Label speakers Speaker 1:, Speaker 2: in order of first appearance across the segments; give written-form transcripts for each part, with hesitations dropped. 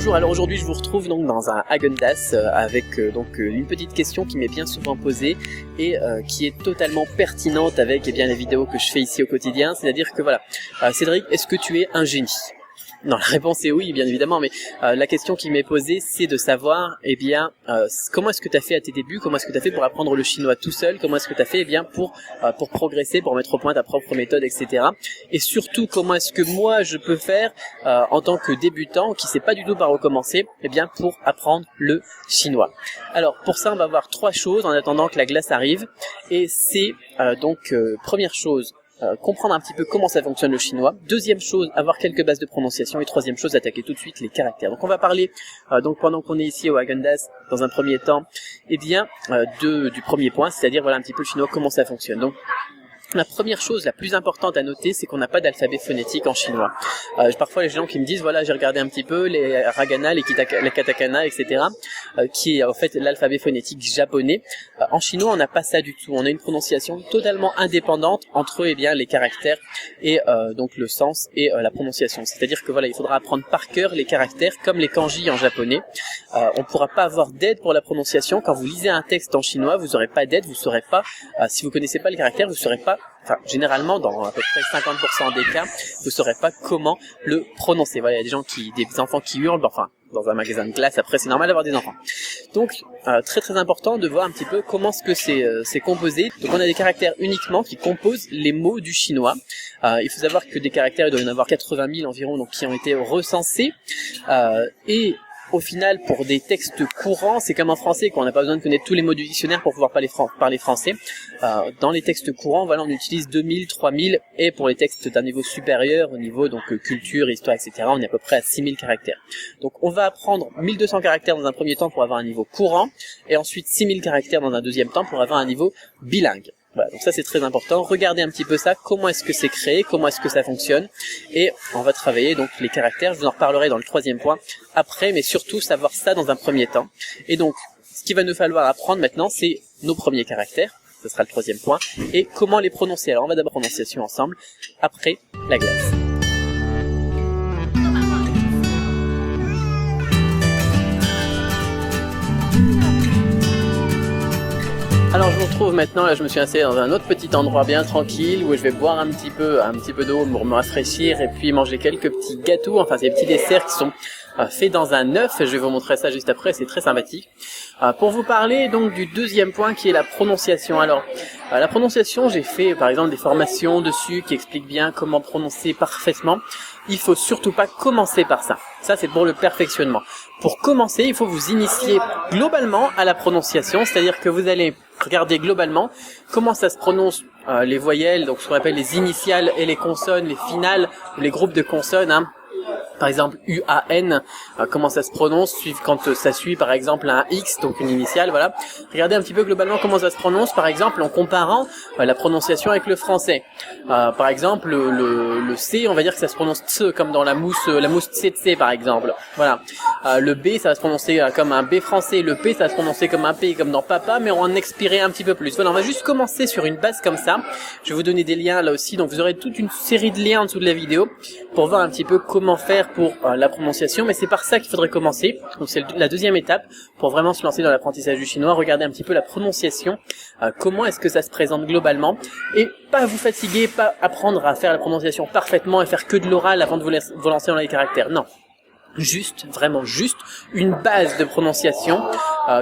Speaker 1: Bonjour, alors aujourd'hui je vous retrouve donc dans un Häagen-Dazs avec une petite question qui m'est bien souvent posée et qui est totalement pertinente avec les vidéos que je fais ici au quotidien, c'est-à-dire que voilà, Cédric, est-ce que tu es un génie ? Non, la réponse est oui, bien évidemment, mais la question qui m'est posée, c'est de savoir, comment est-ce que tu as fait à tes débuts, comment est-ce que tu as fait pour apprendre le chinois tout seul, comment est-ce que tu as fait pour progresser, pour mettre au point ta propre méthode, etc. Et surtout, comment est-ce que moi je peux faire en tant que débutant qui sait pas du tout par où commencer, pour apprendre le chinois. Alors pour ça, on va voir trois choses en attendant que la glace arrive, et c'est première chose, comprendre un petit peu comment ça fonctionne le chinois. Deuxième chose, avoir quelques bases de prononciation. Et troisième chose, attaquer tout de suite les caractères. Donc on va parler, pendant qu'on est ici au Häagen-Dazs, dans un premier temps, du premier point, c'est-à-dire un petit peu le chinois, comment ça fonctionne. Donc la première chose, la plus importante à noter, c'est qu'on n'a pas d'alphabet phonétique en chinois. Parfois, les gens qui me disent, voilà, j'ai regardé un petit peu les hiragana, les katakana, etc., qui est en fait l'alphabet phonétique japonais. En chinois, on n'a pas ça du tout. On a une prononciation totalement indépendante entre les caractères et donc le sens et la prononciation. C'est-à-dire que voilà, il faudra apprendre par cœur les caractères comme les kanji en japonais. On ne pourra pas avoir d'aide pour la prononciation. Quand vous lisez un texte en chinois, vous n'aurez pas d'aide, vous saurez pas, si vous connaissez pas le caractère, vous saurez pas. Généralement, dans à peu près 50% des cas, vous saurez pas comment le prononcer. Voilà, il y a des enfants qui hurlent, dans un magasin de glace, après c'est normal d'avoir des enfants. Donc, très très important de voir un petit peu comment ce que c'est composé. Donc on a des caractères uniquement qui composent les mots du chinois. Il faut savoir que des caractères, il doit y en avoir 80 000 environ, donc qui ont été recensés. Au final, pour des textes courants, c'est comme en français, qu'on n'a pas besoin de connaître tous les mots du dictionnaire pour pouvoir parler français. Dans les textes courants, on utilise 2000, 3000, et pour les textes d'un niveau supérieur, au niveau culture, histoire, etc., on est à peu près à 6000 caractères. Donc on va apprendre 1200 caractères dans un premier temps pour avoir un niveau courant, et ensuite 6000 caractères dans un deuxième temps pour avoir un niveau bilingue. Voilà, donc ça c'est très important. Regardez un petit peu ça, comment est-ce que c'est créé, comment est-ce que ça fonctionne, et on va travailler donc les caractères. Je vous en reparlerai dans le troisième point après, mais surtout savoir ça dans un premier temps. Et donc, ce qu'il va nous falloir apprendre maintenant, c'est nos premiers caractères. Ce sera le troisième point, et comment les prononcer. Alors on va d'abord prononciation ensemble, après la glace. Alors je vous retrouve maintenant, là je me suis installé dans un autre petit endroit bien tranquille où je vais boire un petit peu d'eau pour me rafraîchir et puis manger quelques petits gâteaux, c'est des petits desserts qui sont faits dans un œuf. Je vais vous montrer ça juste après, c'est très sympathique. Pour vous parler donc du deuxième point qui est la prononciation. Alors la prononciation, j'ai fait par exemple des formations dessus qui expliquent bien comment prononcer parfaitement. Il faut surtout pas commencer par ça. Ça c'est pour le perfectionnement. Pour commencer, il faut vous initier globalement à la prononciation, c'est-à-dire que vous allez regarder globalement comment ça se prononce les voyelles, donc ce qu'on appelle les initiales et les consonnes, les finales, les groupes de consonnes, Par exemple, UAN, comment ça se prononce, quand ça suit par exemple un X, donc une initiale, voilà. Regardez un petit peu globalement comment ça se prononce, par exemple, en comparant la prononciation avec le français. Par exemple, le C, on va dire que ça se prononce TSE, comme dans la mousse tsetse, par exemple. Voilà. Le B, ça va se prononcer comme un B français. Le P, ça va se prononcer comme un P, comme dans papa, mais on va en expirer un petit peu plus. Voilà, on va juste commencer sur une base comme ça. Je vais vous donner des liens là aussi, donc vous aurez toute une série de liens en dessous de la vidéo pour voir un petit peu comment faire pour la prononciation, mais c'est par ça qu'il faudrait commencer. Donc c'est la deuxième étape pour vraiment se lancer dans l'apprentissage du chinois. Regardez un petit peu la prononciation, comment est-ce que ça se présente globalement, et pas vous fatiguer, pas apprendre à faire la prononciation parfaitement et faire que de l'oral avant de vous lancer dans les caractères. Non. Vraiment juste une base de prononciation,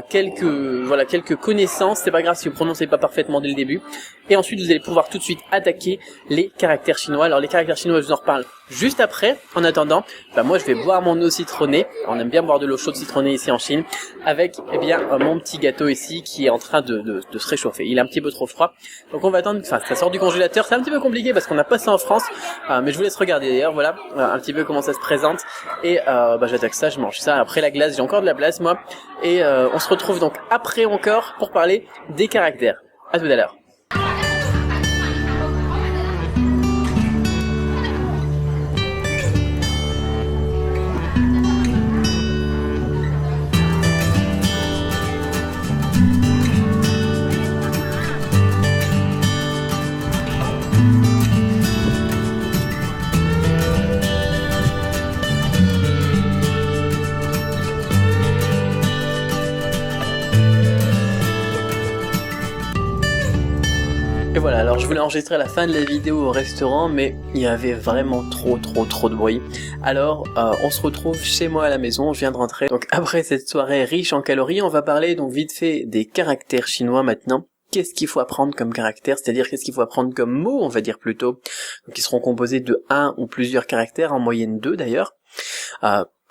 Speaker 1: quelques connaissances, c'est pas grave si vous prononcez pas parfaitement dès le début, et ensuite vous allez pouvoir tout de suite attaquer les caractères chinois. Alors les caractères chinois, je vous en reparle juste après. En attendant, moi je vais boire mon eau citronnée, on aime bien boire de l'eau chaude citronnée ici en Chine, avec mon petit gâteau ici qui est en train de se réchauffer. Il est un petit peu trop froid, donc on va attendre, ça sort du congélateur, c'est un petit peu compliqué parce qu'on n'a pas ça en France, mais je vous laisse regarder d'ailleurs, voilà, un petit peu comment ça se présente, et j'attaque ça, je mange ça, après la glace, j'ai encore de la place moi, et on se retrouve donc après encore pour parler des caractères. À tout à l'heure. voulais enregistrer la fin de la vidéo au restaurant, mais il y avait vraiment trop de bruit. Alors, on se retrouve chez moi à la maison, je viens de rentrer. Donc après cette soirée riche en calories, on va parler donc vite fait des caractères chinois maintenant. Qu'est-ce qu'il faut apprendre comme caractère, c'est-à-dire qu'est-ce qu'il faut apprendre comme mot, on va dire plutôt, donc ils seront composés de un ou plusieurs caractères, en moyenne 2 d'ailleurs.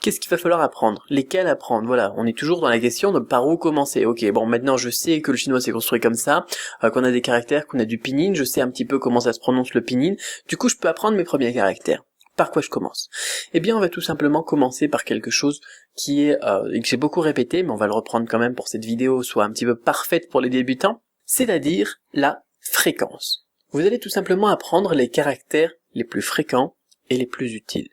Speaker 1: Qu'est-ce qu'il va falloir apprendre? Lesquels apprendre? Voilà, on est toujours dans la question de par où commencer. Ok, bon, maintenant je sais que le chinois s'est construit comme ça, qu'on a des caractères, qu'on a du pinyin, je sais un petit peu comment ça se prononce le pinyin, du coup je peux apprendre mes premiers caractères. Par quoi je commence? Eh bien, on va tout simplement commencer par quelque chose qui est, et que j'ai beaucoup répété, mais on va le reprendre quand même pour que cette vidéo soit un petit peu parfaite pour les débutants, c'est-à-dire la fréquence. Vous allez tout simplement apprendre les caractères les plus fréquents et les plus utiles.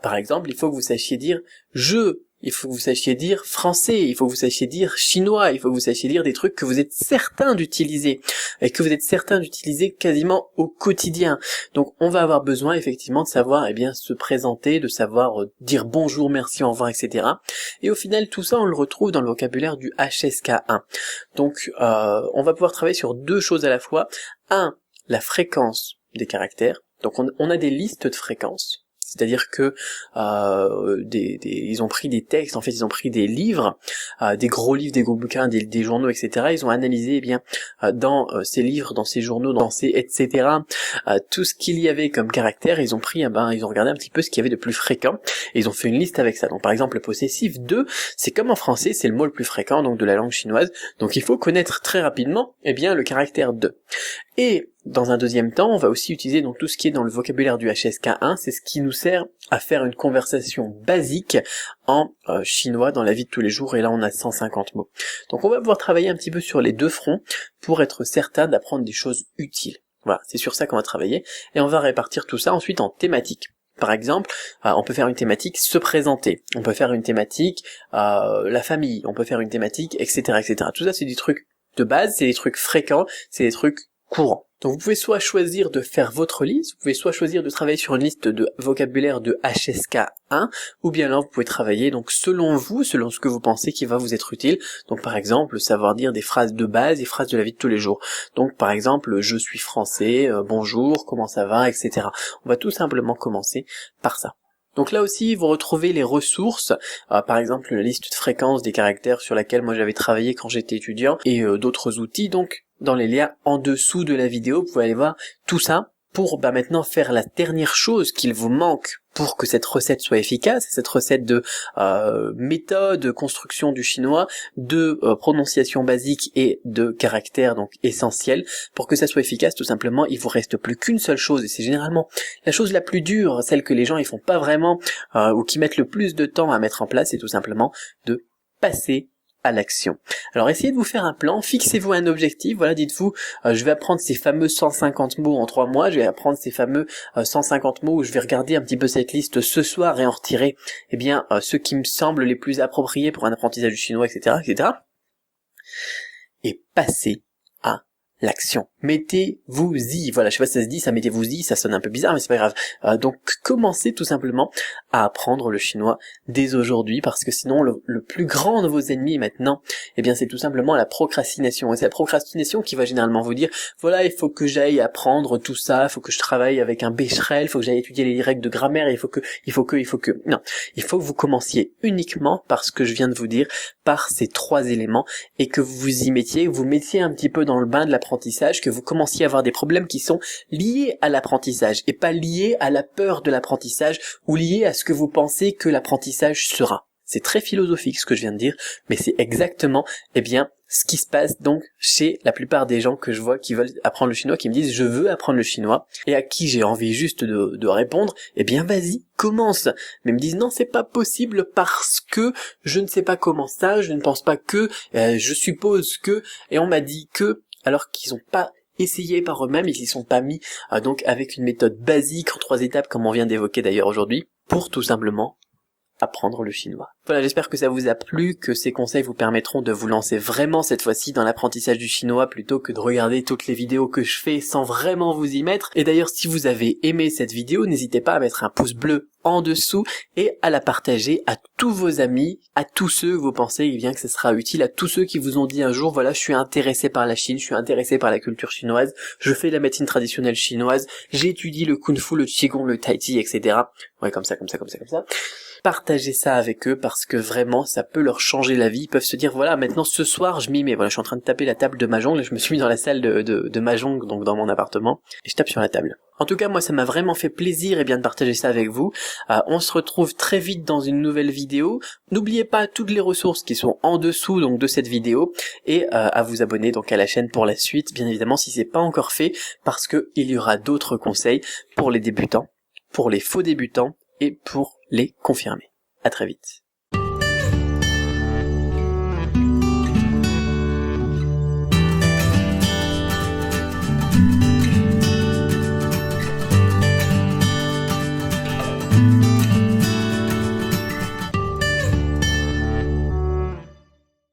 Speaker 1: Par exemple, il faut que vous sachiez dire « je », il faut que vous sachiez dire « français », il faut que vous sachiez dire « chinois », il faut que vous sachiez dire des trucs que vous êtes certain d'utiliser, et que vous êtes certain d'utiliser quasiment au quotidien. Donc on va avoir besoin effectivement de savoir se présenter, de savoir dire bonjour, merci, au revoir, etc. Et au final, tout ça, on le retrouve dans le vocabulaire du HSK1. Donc on va pouvoir travailler sur deux choses à la fois. Un, la fréquence des caractères. Donc on a des listes de fréquences, c'est-à-dire que ils ont pris des textes, en fait ils ont pris des livres, des gros livres, des gros bouquins, des journaux, etc. Ils ont analysé dans ces livres, dans ces journaux, dans ces etc. Tout ce qu'il y avait comme caractère, ils ont pris, ils ont regardé un petit peu ce qu'il y avait de plus fréquent, et ils ont fait une liste avec ça. Donc par exemple le possessif 2, c'est comme en français, c'est le mot le plus fréquent donc de la langue chinoise, donc il faut connaître très rapidement le caractère 2. Et dans un deuxième temps, on va aussi utiliser donc tout ce qui est dans le vocabulaire du HSK1, c'est ce qui nous sert à faire une conversation basique en chinois dans la vie de tous les jours, et là on a 150 mots. Donc on va pouvoir travailler un petit peu sur les deux fronts pour être certain d'apprendre des choses utiles. Voilà, c'est sur ça qu'on va travailler, et on va répartir tout ça ensuite en thématiques. Par exemple, on peut faire une thématique se présenter, on peut faire une thématique la famille, on peut faire une thématique etc. etc. Tout ça c'est des trucs de base, c'est des trucs fréquents, c'est des trucs courants. Donc vous pouvez soit choisir de faire votre liste, vous pouvez soit choisir de travailler sur une liste de vocabulaire de HSK1, ou bien là vous pouvez travailler donc selon vous, selon ce que vous pensez qui va vous être utile. Donc par exemple, savoir dire des phrases de base, des phrases de la vie de tous les jours. Donc par exemple, je suis français, bonjour, comment ça va, etc. On va tout simplement commencer par ça. Donc là aussi, vous retrouvez les ressources, par exemple la liste de fréquences des caractères sur laquelle moi j'avais travaillé quand j'étais étudiant, et d'autres outils, donc dans les liens en dessous de la vidéo, vous pouvez aller voir tout ça pour maintenant faire la dernière chose qu'il vous manque pour que cette recette soit efficace, cette recette de méthode, construction du chinois, de prononciation basique et de caractères donc essentiels. Pour que ça soit efficace, tout simplement, il vous reste plus qu'une seule chose, et c'est généralement la chose la plus dure, celle que les gens ils font pas vraiment, ou qui mettent le plus de temps à mettre en place, c'est tout simplement de passer à l'action. Alors essayez de vous faire un plan, fixez-vous un objectif, voilà, dites-vous, je vais apprendre ces fameux 150 mots en 3 mois, je vais apprendre ces fameux 150 mots, où je vais regarder un petit peu cette liste ce soir et en retirer, ceux qui me semblent les plus appropriés pour un apprentissage du chinois, etc., etc. Et passez à l'action. Mettez-vous-y. Voilà, je sais pas si ça se dit, ça mettez-vous-y, ça sonne un peu bizarre, mais c'est pas grave. Donc commencez tout simplement à apprendre le chinois dès aujourd'hui, parce que sinon le plus grand de vos ennemis maintenant, c'est tout simplement la procrastination. Et c'est la procrastination qui va généralement vous dire, voilà, il faut que j'aille apprendre tout ça, il faut que je travaille avec un Becherel, il faut que j'aille étudier les règles de grammaire, il faut que. Non, il faut que vous commenciez uniquement par ce que je viens de vous dire, par ces 3 éléments, et que vous vous y mettiez, vous mettiez un petit peu dans le bain de l'apprentissage, que vous commenciez à avoir des problèmes qui sont liés à l'apprentissage, et pas liés à la peur de l'apprentissage, ou liés à ce que vous pensez que l'apprentissage sera. C'est très philosophique ce que je viens de dire, mais c'est exactement, ce qui se passe donc chez la plupart des gens que je vois qui veulent apprendre le chinois, qui me disent je veux apprendre le chinois, et à qui j'ai envie juste de répondre, vas-y, commence. Mais ils me disent non, c'est pas possible parce que je ne sais pas comment ça, je ne pense pas que, je suppose que, et on m'a dit que, alors qu'ils n'ont pas essayé par eux-mêmes, ils s'y sont pas mis donc avec une méthode basique en 3 étapes comme on vient d'évoquer d'ailleurs aujourd'hui, pour tout simplement apprendre le chinois. Voilà, j'espère que ça vous a plu, que ces conseils vous permettront de vous lancer vraiment cette fois-ci dans l'apprentissage du chinois plutôt que de regarder toutes les vidéos que je fais sans vraiment vous y mettre. Et d'ailleurs, si vous avez aimé cette vidéo, n'hésitez pas à mettre un pouce bleu en dessous et à la partager à tous vos amis, à tous ceux vous pensez bien que ce sera utile, à tous ceux qui vous ont dit un jour, voilà, je suis intéressé par la Chine, je suis intéressé par la culture chinoise, je fais la médecine traditionnelle chinoise, j'étudie le kung-fu, le qigong, le tai chi, etc. Ouais, comme ça. Partagez ça avec eux parce que vraiment ça peut leur changer la vie. Ils peuvent se dire voilà, maintenant ce soir je m'y mets, voilà, je suis en train de taper la table de Mahjong, et je me suis mis dans la salle de Mahjong, donc dans mon appartement, et je tape sur la table. En tout cas, moi ça m'a vraiment fait plaisir de partager ça avec vous. On se retrouve très vite dans une nouvelle vidéo. N'oubliez pas toutes les ressources qui sont en dessous donc de cette vidéo, et à vous abonner donc à la chaîne pour la suite, bien évidemment si c'est pas encore fait, parce que il y aura d'autres conseils pour les débutants, pour les faux débutants et pour les confirmés. À très vite.